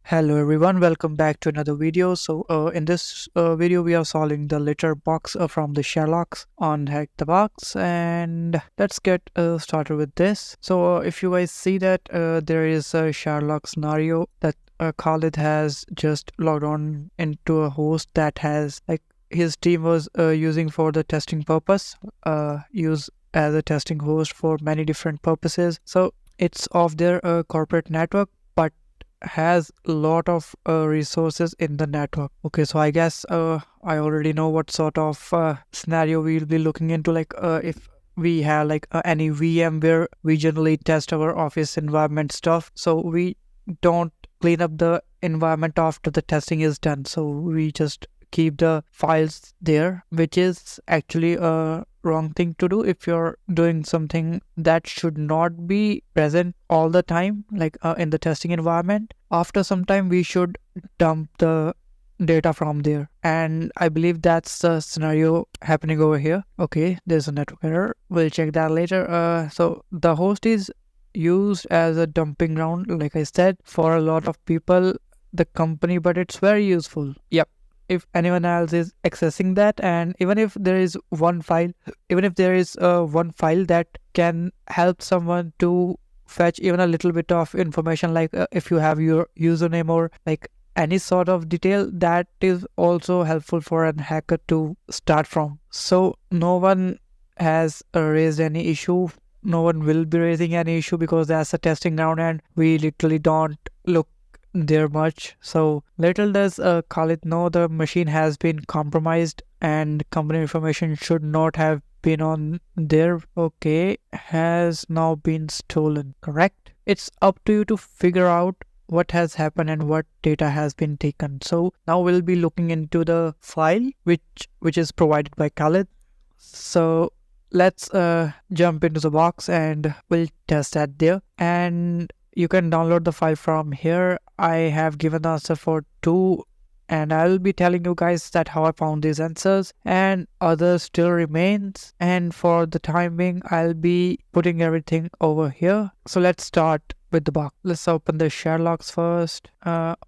Hello everyone, welcome back to another video. In this video we are solving the litter box from the Sherlocks on Hack the Box, and let's get started with this. If you guys see that there is a Sherlock scenario that Khalid has just logged on into a host that has his team was using for the testing purpose, use as a testing host for many different purposes. So it's of their corporate network, but has a lot of resources in the network. Okay, so I guess I already know what sort of scenario we'll be looking into. If we have any VM where we generally test our office environment stuff, so we don't clean up the environment after the testing is done. So we just keep the files there, which is actually a wrong thing to do if you're doing something that should not be present all the time, in the testing environment. After some time we should dump the data from there, and I believe that's the scenario happening over here. Okay, there's a network error, we'll check that later. So the host is used as a dumping ground, like I said, for a lot of people, the company, but it's very useful. Yep, if anyone else is accessing that, and even if there is one file that can help someone to fetch even a little bit of information, if you have your username or any sort of detail, that is also helpful for a hacker to start from. So no one has raised any issue, no one will be raising any issue, because that's a testing ground and we literally don't look there much. So little does Khalid know the machine has been compromised and company information should not have been on there. Okay, has now been stolen, correct? It's up to you to figure out what has happened and what data has been taken. So now we'll be looking into the file which is provided by Khalid. So let's jump into the box and we'll test that there, and you can download the file from here. I have given the answer for 2, and I'll be telling you guys that how I found these answers, and others still remains, and for the time being I'll be putting everything over here. So let's start with the box. Let's open the Sherlocks first. Not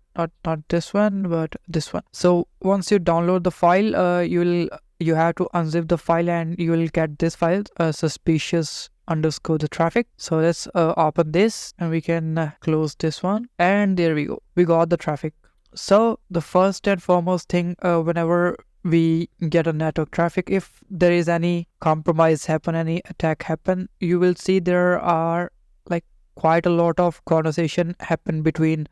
this one, but this one. So once you download the file, you have to unzip the file and you will get this file, suspicious underscore the traffic. So let's open this, and we can close this one, and there we go, we got the traffic. So the first and foremost thing, whenever we get a network traffic, if there is any compromise happen, any attack happen, you will see there are quite a lot of conversation happen between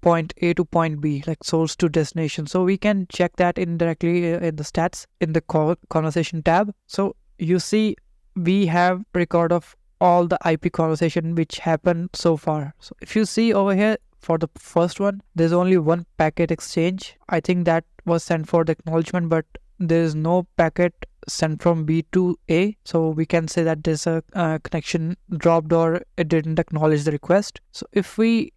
point A to point B, like source to destination. So we can check that indirectly in the stats in the conversation tab. So you see we have record of all the IP conversation which happened so far. So if you see over here, for the first one, there's only one packet exchange. I think that was sent for the acknowledgement, but there is no packet sent from B to A. So we can say that there's a connection dropped, or it didn't acknowledge the request. So if we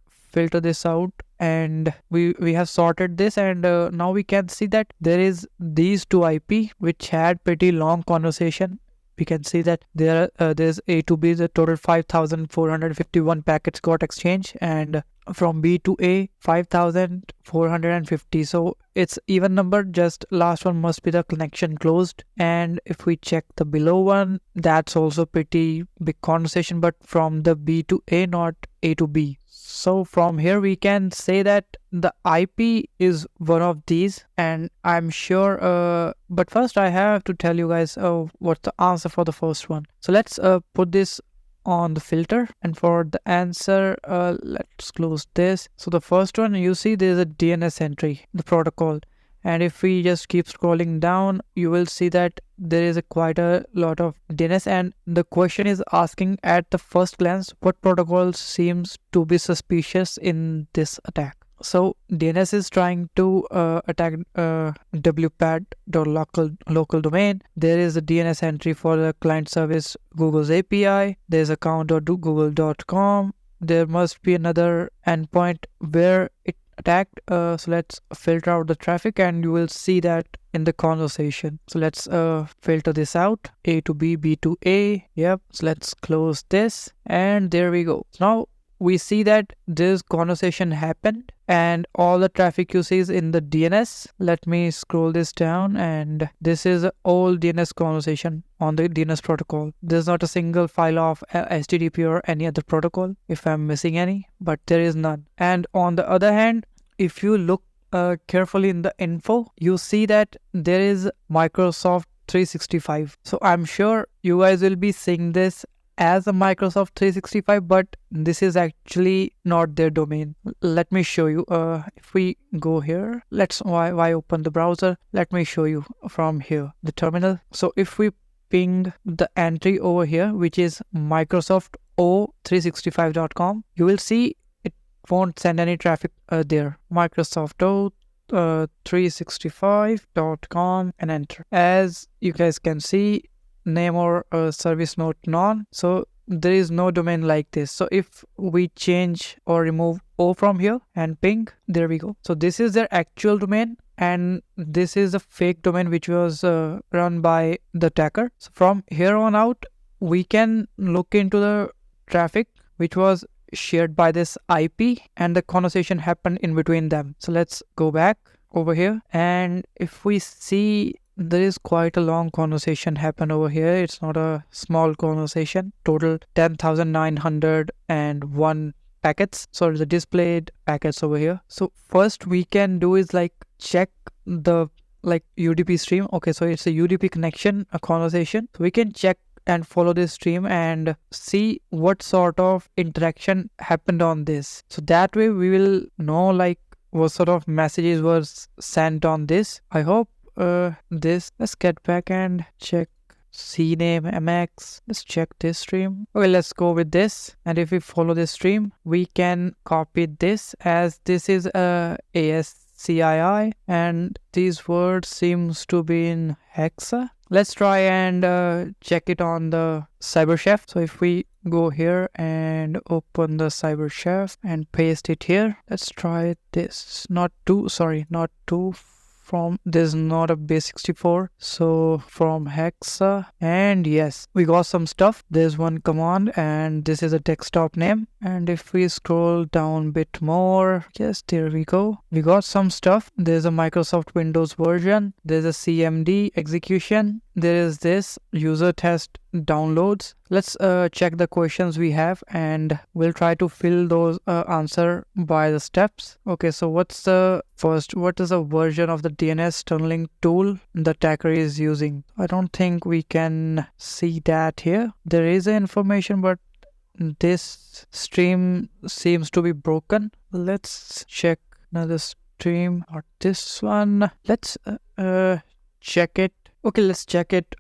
filter this out, and we have sorted this, and now we can see that there is these two IP which had pretty long conversation. We can see that there's A to B, the total 5,451 packets got exchanged, and from B to A 5,450. So it's even number, just last one must be the connection closed. And if we check the below one, that's also pretty big conversation, but from the B to A, not A to B. So from here we can say that the IP is one of these, and I'm sure but first I have to tell you guys what's the answer for the first one. So let's put this on the filter, and for the answer, let's close this. So the first one, you see there's a DNS entry, the protocol, and if we just keep scrolling down, you will see that there is quite a lot of DNS, and the question is asking at the first glance what protocol seems to be suspicious in this attack. So DNS is trying to attack wpad.local domain. There is a DNS entry for the client service Google's API. There's account.google.com. There must be another endpoint where it attacked. So let's filter out the traffic, and you will see that in the conversation. So let's filter this out, A to B, B to A. Yep. So let's close this, and there we go. So now we see that this conversation happened and all the traffic you see is in the DNS. Let me scroll this down, and this is all DNS conversation on the DNS protocol. There's not a single file of HTTP or any other protocol if I'm missing any, but there is none. And on the other hand, if you look carefully in the info, you see that there is Microsoft 365. So I'm sure you guys will be seeing this as a Microsoft 365, but this is actually not their domain. Let me show you. If we go here, why open the browser? Let me show you from here, the terminal. So if we ping the entry over here, which is Microsoft o365.com, you will see won't send any traffic there. Microsoft 365.com and enter. As you guys can see, name or service node none. So there is no domain like this. So if we change or remove O from here and ping, there we go. So this is their actual domain, and this is a fake domain which was run by the attacker. So from here on out, we can look into the traffic which was shared by this IP, and the conversation happened in between them. So let's go back over here, and if we see, there is quite a long conversation happened over here. It's not a small conversation. Total 10,901 packets. So the displayed packets over here. So first we can do is like check the UDP stream. Okay, so it's a UDP connection, a conversation. So we can check and follow this stream and see what sort of interaction happened on this. So that way we will know like what sort of messages were sent on this. I hope this. Let's get back and check CNAME MX. Let's check this stream. Okay, let's go with this. And if we follow this stream, we can copy this, as this is a ASCII and these words seems to be in hexa. Let's try and check it on the CyberChef. So if we go here and open the CyberChef and paste it here, let's try this. Not two from this, not a base 64. So from hexa, and yes, we got some stuff. There's one command and this is a desktop name. And if we scroll down a bit more, yes, there we go. We got some stuff. There's a Microsoft Windows version. There's a CMD execution. There is this user test downloads. Let's check the questions we have and we'll try to fill those answer by the steps. Okay, so what is the version of the DNS tunneling tool the attacker is using? I don't think we can see that here. There is information, but this stream seems to be broken. Let's check another stream, or this one. Let's check it. Okay, let's check it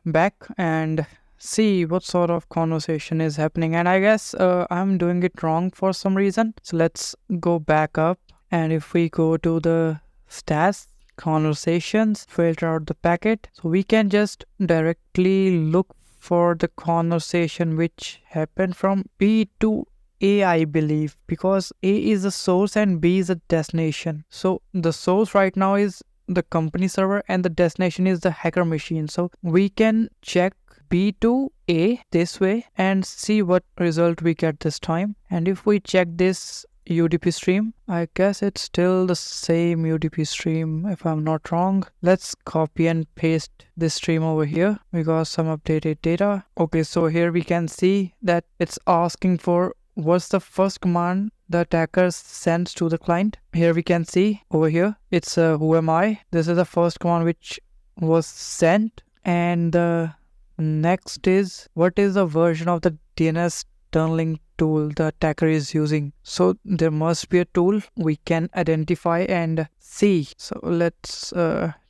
back and see what sort of conversation is happening. And I guess I'm doing it wrong for some reason. So let's go back up, and if we go to the stats, conversations, filter out the packet, so we can just directly look for the conversation which happened from B to A, I believe, because A is the source and B is the destination. So the source right now is the company server and the destination is the hacker machine. So we can check B to A this way and see what result we get this time. And if we check this UDP stream, I guess it's still the same UDP stream if I'm not wrong. Let's copy and paste this stream over here. We got some updated data. Okay, so here we can see that it's asking for what's the first command the attacker sends to the client. Here we can see over here, it's who am I. This is the first command which was sent, and the next is what is the version of the DNS tunneling tool the attacker is using. So there must be a tool we can identify and see. So let's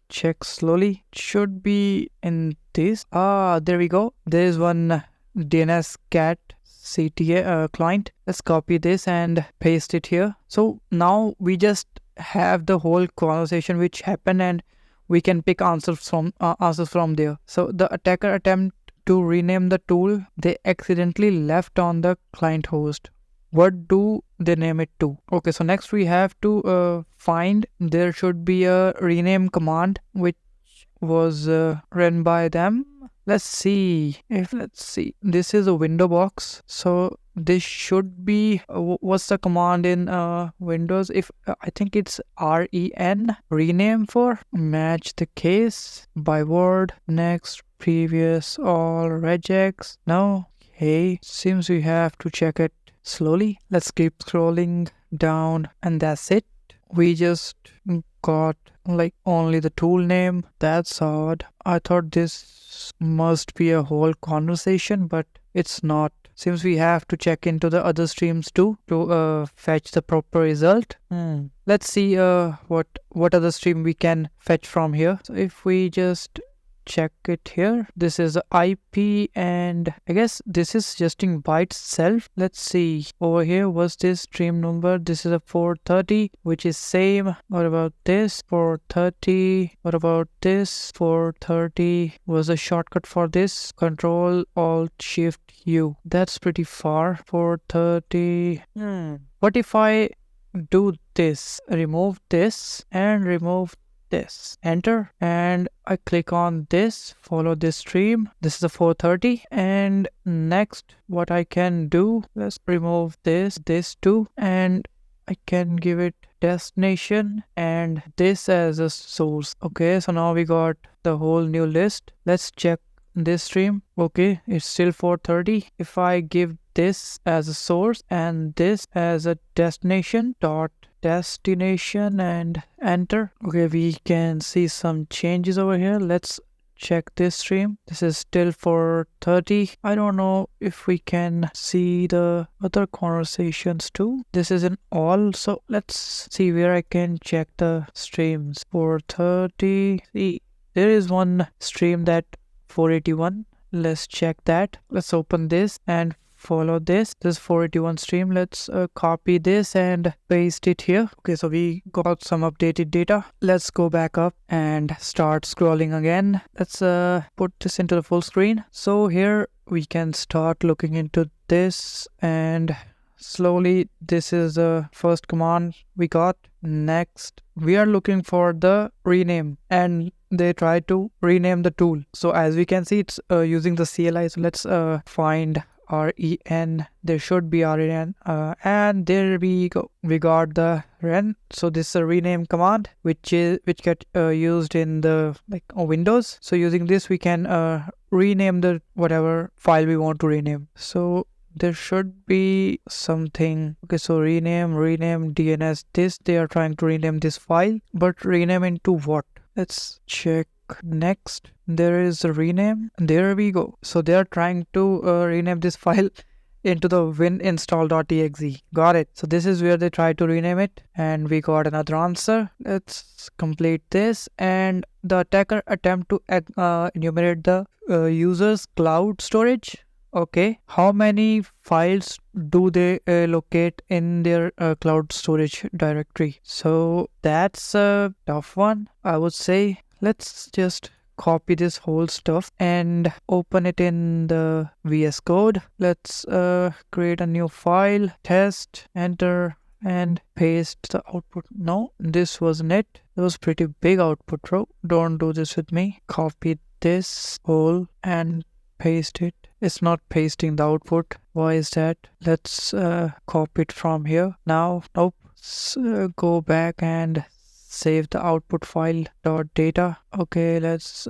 check slowly. It should be in this. There we go. There is one DNS cat CTF client. Let's copy this and paste it here. So now we just have the whole conversation which happened, and we can pick answers from there. So the attacker attempt to rename the tool they accidentally left on the client host. What do they name it to? Okay, so next we have to find, there should be a rename command which was run by them. Let's see. This is a window box. So this should be what's the command in Windows? If I think it's REN, rename for match the case by word, next, previous, all, regex. No, hey, seems we have to check it slowly. Let's keep scrolling down, and that's it. We just got like only the tool name. That's odd. I thought this must be a whole conversation, but it's not. Seems we have to check into the other streams too to fetch the proper result. Let's see what other stream we can fetch from here. So if we just check it here, this is the IP, and I guess this is just in by itself. Let's see over here, what's this stream number? This is a 430, which is same. What about this 430? What about this 430? Was a shortcut for this? Control Alt Shift U. That's pretty far. 430. What if I do this, remove this and remove this, enter, and I click on this, follow this stream. This is a 430, and next what I can do, let's remove this too, and I can give it destination and this as a source. Okay, so now we got the whole new list. Let's check this stream. Okay, it's still 430. If I give this as a source and this as a destination and enter, okay, we can see some changes over here. Let's check this stream. This is still 430. I don't know if we can see the other conversations too. This is in all, so let's see where I can check the streams. 430. See, there is one stream that 481. Let's check that. Let's open this and follow this 481 stream. Let's copy this and paste it here. Okay, so we got some updated data. Let's go back up and start scrolling again. Let's put this into the full screen. So here we can start looking into this, and slowly this is the first command we got. Next we are looking for the rename, and they try to rename the tool. So as we can see, it's using the CLI. So let's find REN. There should be REN, and there we go. We got the REN. So this is a rename command which get used in the Windows. So using this we can rename the whatever file we want to rename. So there should be something. Okay, so rename DNS. This they are trying to rename this file, but rename into what? Let's check. Next, there is a rename. There we go. So they are trying to rename this file into the wininstall.exe. Got it. So this is where they try to rename it, and we got another answer. Let's complete this, and the attacker attempt to enumerate the user's cloud storage. Okay, how many files do they locate in their cloud storage directory? So that's a tough one, I would say. Let's just copy this whole stuff and open it in the VS Code. Let's create a new file, test, enter, and paste the output. No, this wasn't it. It was pretty big output, bro. Don't do this with me. Copy this whole and paste it. It's not pasting the output. Why is that? Let's copy it from here. Now, nope. Go back and save the output file .data. Okay, let's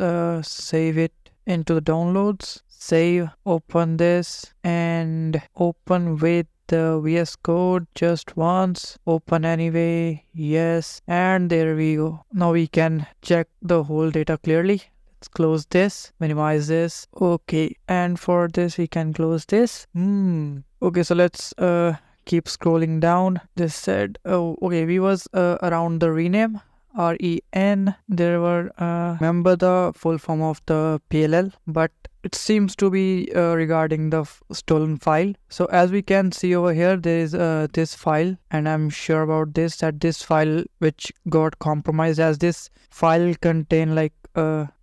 save it into the downloads. Save, open this, and open with the VS Code just once. Open anyway, yes, and there we go. Now we can check the whole data clearly. Let's close this, minimize this. Okay, and for this we can close this. Okay, so let's keep scrolling down. This said, oh, okay, we was around the rename, REN. There were remember the full form of the PLL, but it seems to be regarding the stolen file. So as we can see over here, there is this file, and I'm sure about this, that this file which got compromised, as this file contain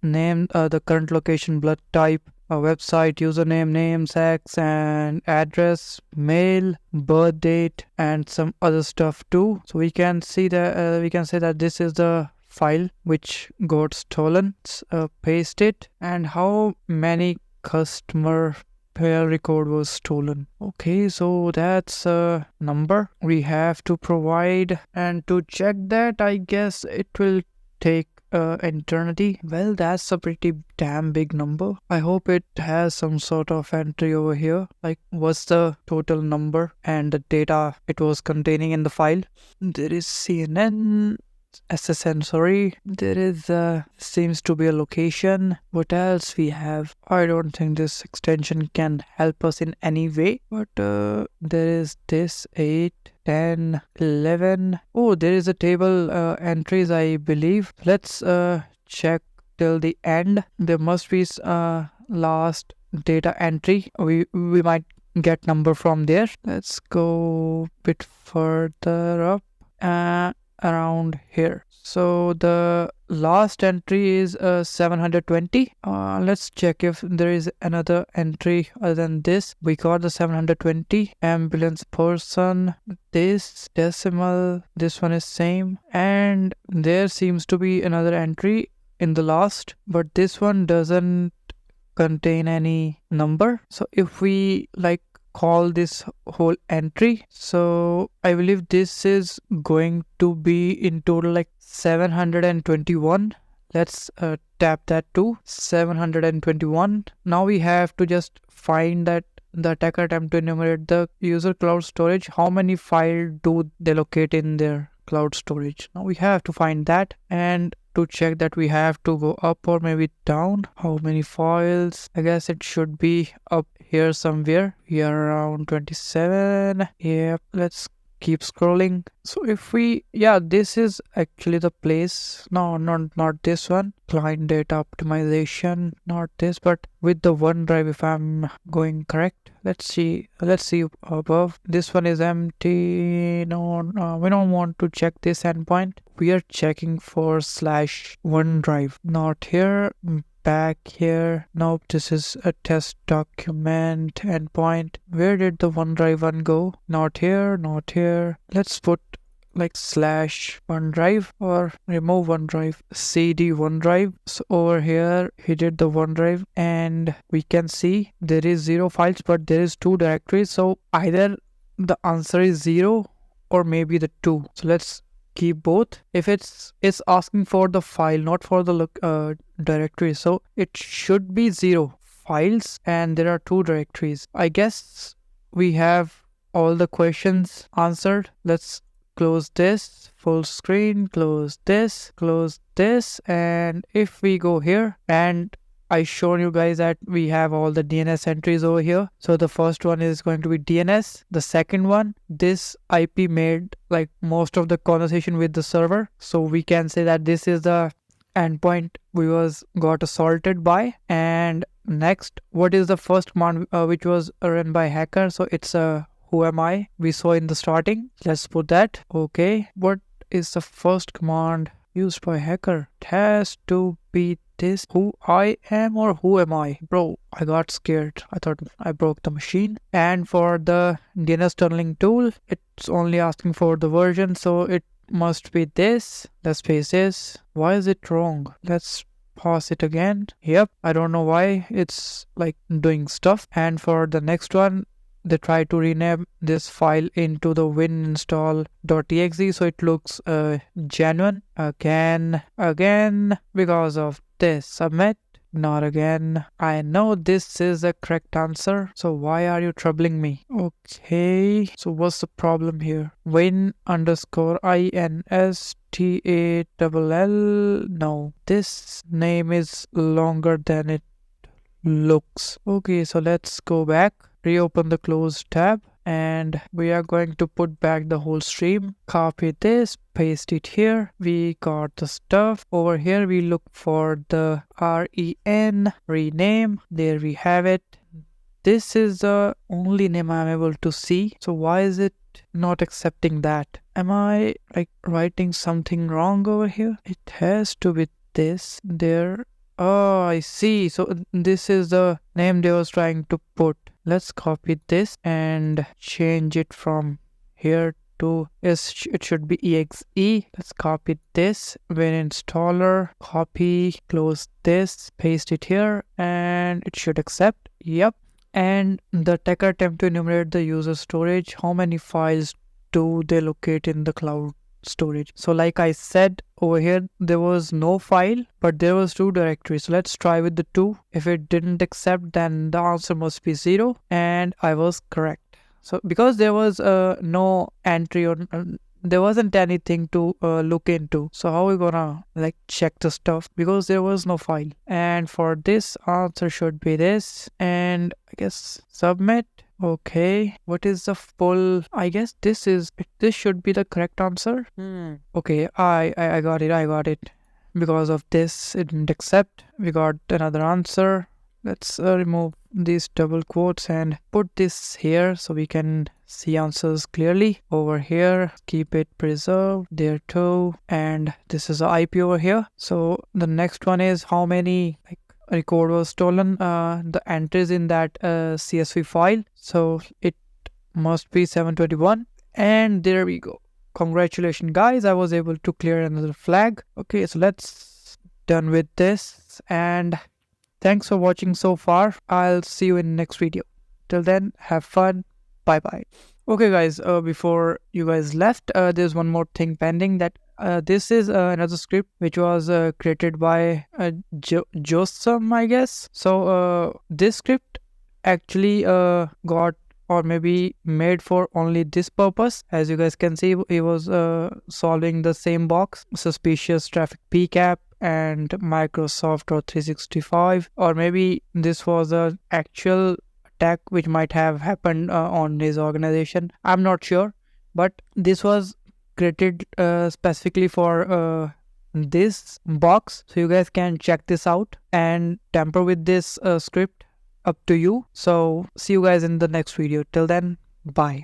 name, the current location, blood type, a website, username, name, sex, and address, mail, birth date, and some other stuff too. So we can see that we can say that this is the file which got stolen. Let's paste it. And how many customer Player record was stolen. Okay, so that's a number we have to provide, and to check that, I guess it will take eternity. Well, that's a pretty damn big number. I hope it has some sort of entry over here, like what's the total number and the data it was containing in the file. There is CNN, SSN, sorry. There is seems to be a location. What else we have? I don't think this extension can help us in any way, but there is this 8, 10, 11. Oh, there is a table entries, I believe. Let's check till the end. There must be last data entry. We might get number from there. Let's go a bit further up. Around here. So the last entry is 720. Let's check if there is another entry other than this. We got the 720 ambulance person, this decimal, this one is same, and there seems to be another entry in the last, but this one doesn't contain any number. So if we like call this whole entry, so I believe this is going to be in total like 721. Let's tap that to 721. Now we have to just find that the attacker attempt to enumerate the user cloud storage. How many files do they locate in their cloud storage? Now we have to find that, and to check that we have to go up or maybe down. How many files? I guess it should be up here somewhere. We are around 27. Yep, let's keep scrolling. So if we, yeah, this is actually the place. No, not this one. Client data optimization, not this, but with the OneDrive, if I'm going correct. Let's see above. This one is empty. No, we don't want to check this endpoint. We are checking for /OneDrive. Not here. Back here. Nope, this is a test document endpoint. Where did the OneDrive one go? Not here, not here. Let's put like /OneDrive or remove OneDrive, cd OneDrive. So over here he did the OneDrive, and we can see there is 0 files, but there is 2 directories. So either the answer is 0 or maybe the 2. So let's keep both. If it's asking for the file, not for the directory, so it should be 0 files and there are 2 directories. I guess we have all the questions answered. Let's close this full screen, close this, and if we go here, and I shown you guys that we have all the DNS entries over here. So the first one is going to be DNS. The second one, this IP made like most of the conversation with the server. So we can say that this is the endpoint we got assaulted by. And next, what is the first command which was run by hacker? So it's a who am I we saw in the starting. Let's put that. Okay, what is the first command used by hacker? It has to be this, who I am or who am I? Bro, I got scared. I thought I broke the machine. And for the DNS tunneling tool, it's only asking for the version, so it must be this. Let's paste this. Why is it wrong? Let's pause it again. Yep, I don't know why it's like doing stuff. And for the next one, they try to rename this file into the wininstall.exe, so it looks genuine. Again, because of this. Submit. Not again. I know this is the correct answer, so why are you troubling me? Okay, so what's the problem here? Win_INSTALL. No, this name is longer than it looks. Okay, so let's go back, reopen the closed tab, and we are going to put back the whole stream. Copy this, paste it here. We got the stuff. Over here we look for the REN, rename. There we have it. This is the only name I'm able to see. So why is it not accepting that? Am I like writing something wrong over here? It has to be this. There. Oh, I see. So this is the name they was trying to put. Let's copy this and change it from here to it should be exe. Let's copy this, win installer, copy, close this, paste it here, and it should accept. Yep. And the attacker attempt to enumerate the user storage. How many files do they locate in the cloud storage? So like I said over here, there was no file, but there was 2 directories. So let's try with the 2. If it didn't accept, then the answer must be 0, and I was correct. So because there was no entry or there wasn't anything to look into, so how we gonna like check the stuff, because there was no file. And for this, answer should be this, and I guess submit. Okay, what is the full? I guess this should be the correct answer. Okay, I got it. Because of this, it didn't accept. We got another answer. Let's remove these double quotes and put this here so we can see answers clearly. Over here, keep it preserved there too, and this is the IP over here. So the next one is how many record was stolen, the entries in that CSV file. So it must be 721, and there we go. Congratulations guys, I was able to clear another flag. Okay, so let's done with this, and thanks for watching so far. I'll see you in next video. Till then, have fun. Bye bye. Okay guys, before you guys left, there's one more thing pending. That this is another script which was created by Josam, I guess. So this script actually got or maybe made for only this purpose. As you guys can see, it was solving the same box, suspicious traffic PCAP and Microsoft or 365, or maybe this was a actual attack which might have happened on his organization. I'm not sure, but this was created specifically for this box, so you guys can check this out and tamper with this script. Up to you. So see you guys in the next video. Till then, bye.